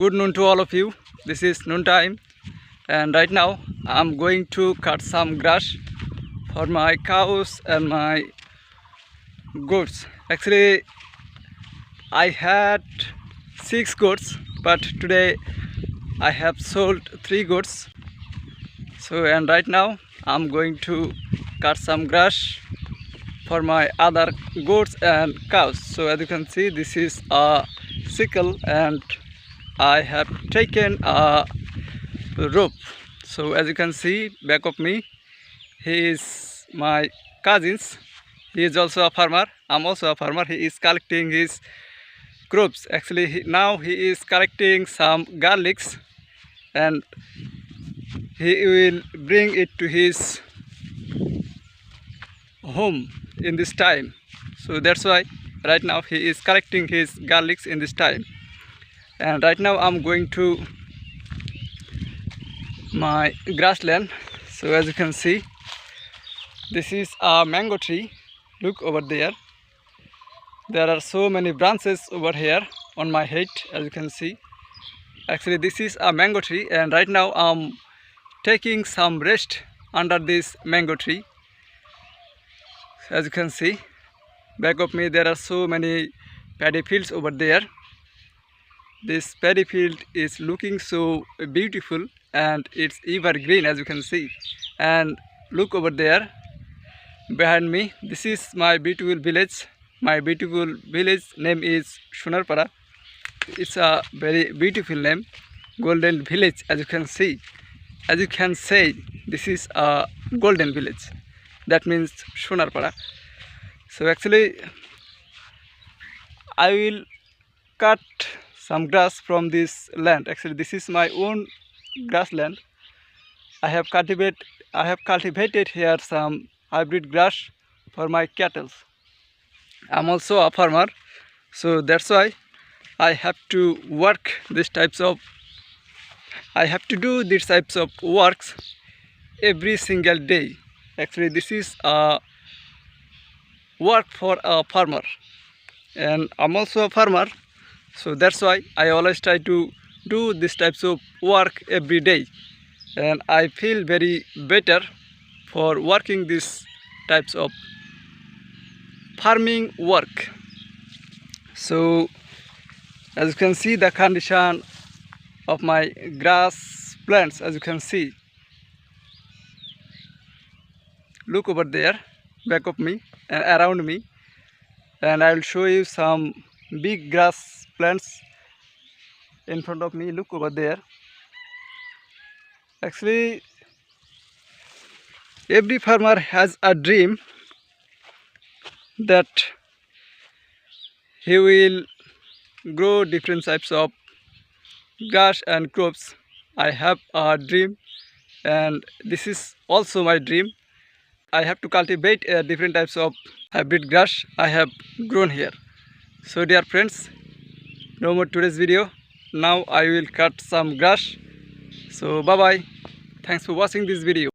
Good noon to all of you. This is noon time, and right now I'm going to cut some grass for my cows and my goats. Actually, I had 6 goats, but today I have sold 3 goats. And right now I'm going to cut some grass for my other goats and cows. So as you can see, this is a sickle, and I have taken a rope. So as you can see back of me, he is my cousins. He is also a farmer. I'm also a farmer. He is collecting his crops. Actually, now he is collecting some garlics, and he will bring it to his home in this time. So that's why right now he is collecting his garlics in this time. And right now I'm going to my grassland. So as you can see, this is a mango tree. Look over there. There are so many branches over here on my head, as you can see. Actually, this is a mango tree, and right now I'm taking some rest under this mango tree. As you can see back of me, there are so many paddy fields over there. This paddy field is looking so beautiful, and it's evergreen, as you can see. And look over there behind me, this is my beautiful village. My beautiful village name is Sonarpara. It's a very beautiful name, golden village. As you can see, as you can say, this is a golden village. That means Sonarpara. So actually I will cut some grass from this land. Actually, this is my own grassland. I have cultivated here some hybrid grass for my cattle. I'm also a farmer, so that's why I have to work these types of works every single day. Actually, this is a work for a farmer, and I'm also a farmer, so that's why I always try to do these types of work every day, and I feel very better for working these types of farming work. So as you can see the condition of my grass plants, as you can see, look over there back of me and around me, and I will show you some big grass plants in front of me. Look over there. Actually, every farmer has a dream that he will grow different types of grass and crops. I have a dream, and this is also my dream. I have to cultivate different types of hybrid grass I have grown here. So dear friends, no more today's video. Now I will cut some grass. So bye bye. Thanks for watching this video.